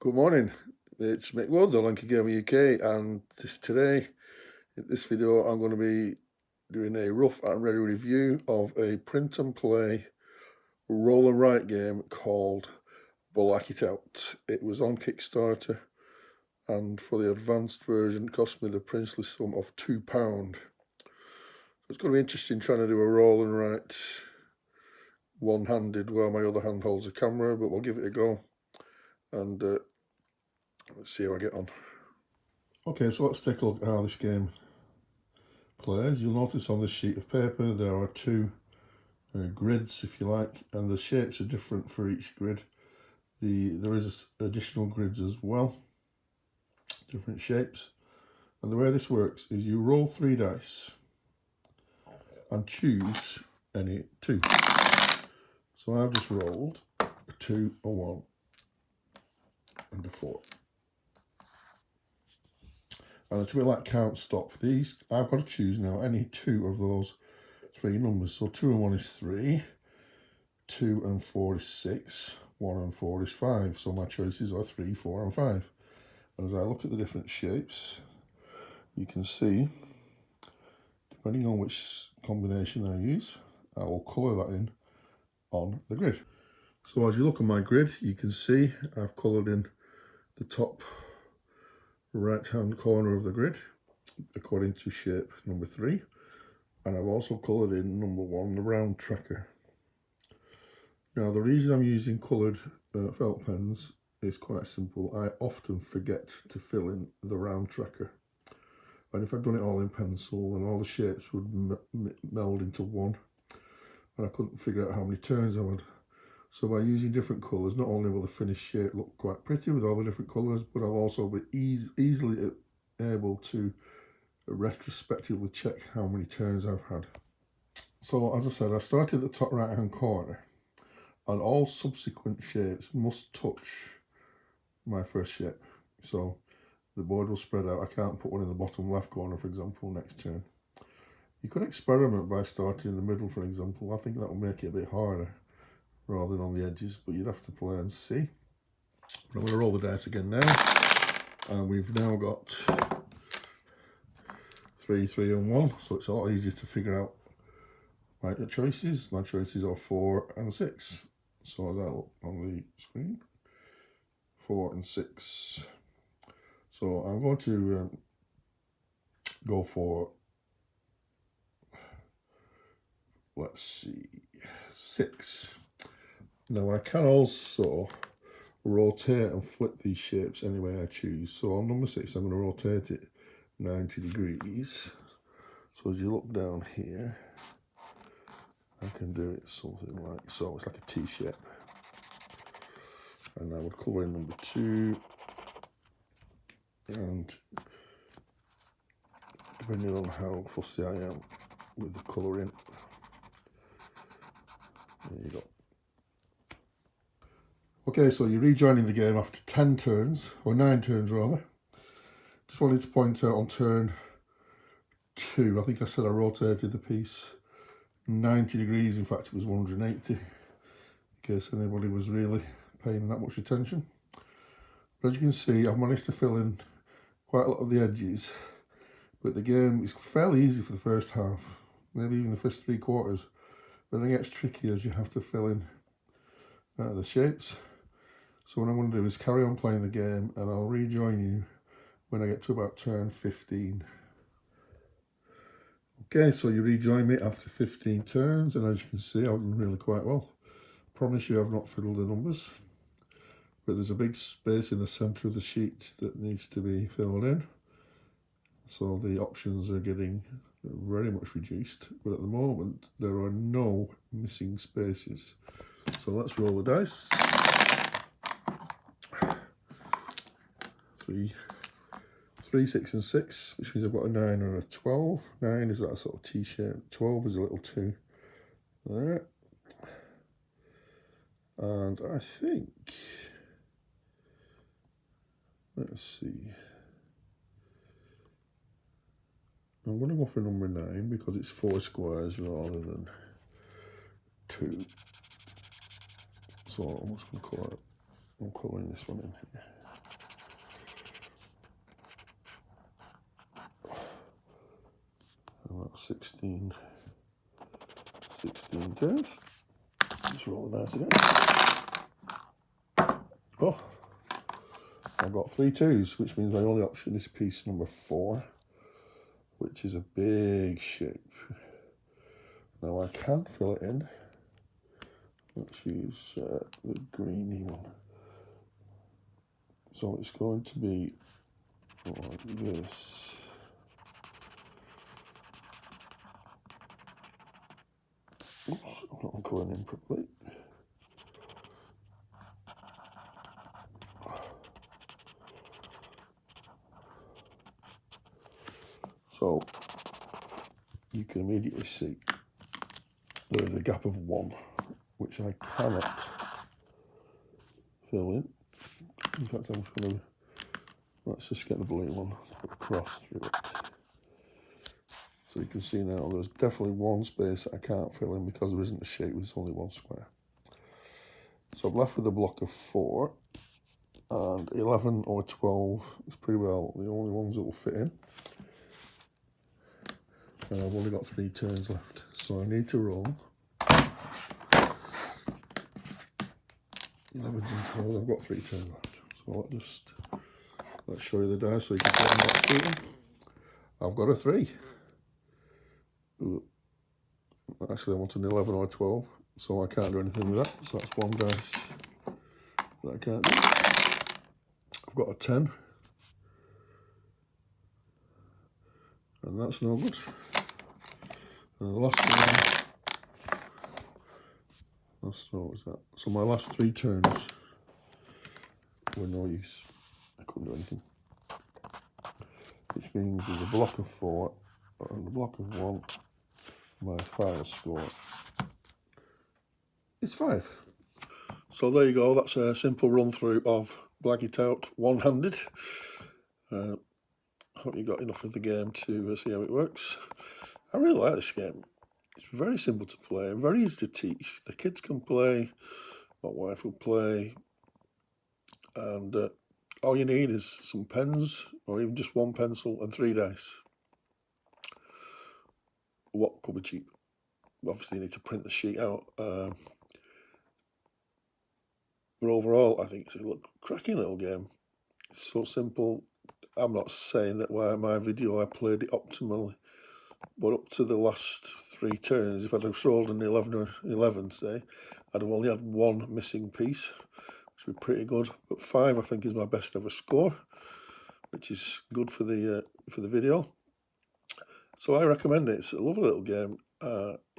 Good morning, it's Mick the Lanky Gamer UK, and today, in this video, I'm going to be doing a rough and ready review of a print and play roll and write game called Black It Out. It was on Kickstarter, and for the advanced version, it cost me the princely sum of £2. It's going to be interesting trying to do a roll and write one-handed while my other hand holds the camera, but we'll give it a go, and let's see how I get on. Okay, so let's take a look at how this game plays. You'll notice on this sheet of paper there are two grids, if you like, and the shapes are different for each grid. There is additional grids as well, different shapes. And the way this works is you roll 3 dice and choose any 2. So I've just rolled a 2, a 1 and a 4. And it's a bit like count stop. These, I've got to choose now any 2 of those 3 numbers. So 2 and 1 is 3, 2 and 4 is 6, 1 and 4 is 5. So my choices are 3, 4 and 5. And as I look at the different shapes, you can see, depending on which combination I use, I will colour that in on the grid. So as you look at my grid, you can see I've coloured in the top right hand corner of the grid according to shape number 3, and I've also coloured in number 1, the round tracker. Now the reason I'm using coloured felt pens is quite simple. I often forget to fill in the round tracker, and if I'd done it all in pencil, then all the shapes would meld into one, and I couldn't figure out how many turns I had. So by using different colours, not only will the finished shape look quite pretty with all the different colours, but I'll also be easily able to retrospectively check how many turns I've had. So as I said, I started at the top right hand corner, and all subsequent shapes must touch my first shape. So the board will spread out. I can't put one in the bottom left corner, for example, next turn. You could experiment by starting in the middle, for example. I think that will make it a bit harder, rather than on the edges, but you'd have to play and see. But I'm going to roll the dice again now, and we've now got 3, 3 and 1, so it's a lot easier to figure out my choices. My choices are 4 and 6, so as I look on the screen, 4 and 6. So I'm going to go for, let's see, 6. Now I can also rotate and flip these shapes any way I choose. So on number 6, I'm going to rotate it 90 degrees. So as you look down here, I can do it something like so. It's like a T shape. And I would colour in number 2. And depending on how fussy I am with the colouring, there you go. Okay, so you're rejoining the game after 10 turns, or 9 turns rather. Just wanted to point out on turn 2, I think I said I rotated the piece 90 degrees, in fact it was 180, in case anybody was really paying that much attention. But as you can see, I've managed to fill in quite a lot of the edges, but the game is fairly easy for the first half, maybe even the first 3 quarters. But then it gets tricky as you have to fill in the shapes. So what I'm going to do is carry on playing the game, and I'll rejoin you when I get to about turn 15. Okay, so you rejoin me after 15 turns, and as you can see, I've done really quite well. Promise you I've not fiddled the numbers, but there's a big space in the centre of the sheet that needs to be filled in. So the options are getting very much reduced, but at the moment there are no missing spaces. So let's roll the dice. 3, 6 and 6, which means I've got a 9 and a 12. 9 is that sort of T-shape, 12 is a little 2 there. And I think, let's see, I'm going to go for number 9 because it's 4 squares rather than 2. So I'm just going to colour, I'm colouring this one in here. 16 turns. Just roll the dice again. Oh, I've got 3 2s, which means my only option is piece number 4, which is a big shape. Now I can fill it in. Let's use the greeny one. So it's going to be like this. Oops, I'm not going in properly. So you can immediately see there is a gap of 1, which I cannot fill in. In fact, I'm just going to, let's just get the blue one, put a cross through it. So you can see now there's definitely 1 space that I can't fill in because there isn't a shape, there's only 1 square. So I'm left with a block of 4, and 11 or 12 is pretty well the only ones that will fit in. And I've only got 3 turns left, so I need to roll 11 and 12. I've got 3 turns left, so let's show you the dice so you can see I'm not cheating. I've got a 3. Ooh. Actually, I want an 11 or 12, so I can't do anything with that. So that's 1 dice that I can't do. I've got a 10, and that's no good. And the last one, what was that? So my last 3 turns were no use. I couldn't do anything. Which means there's a block of 4 and a block of 1. My final score is 5. So there you go. That's a simple run through of Black It Out one-handed. Hope you got enough of the game to see how it works. I really like this game. It's very simple to play, very easy to teach. The kids can play, my wife will play, and all you need is some pens, or even just 1 pencil and 3 dice. What could be cheap? Obviously you need to print the sheet out. But overall, I think it's a cracking little game. It's so simple. I'm not saying that by my video I played it optimally, but up to the last 3 turns, if I'd have rolled an 11 or 11, say, I'd have only had 1 missing piece, which would be pretty good. But 5, I think, is my best ever score, which is good for the video. So I recommend it. It's a lovely little game,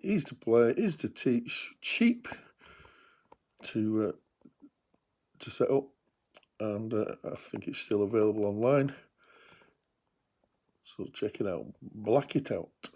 easy to play, easy to teach, cheap to set up, and I think it's still available online. So check it out. Black It Out.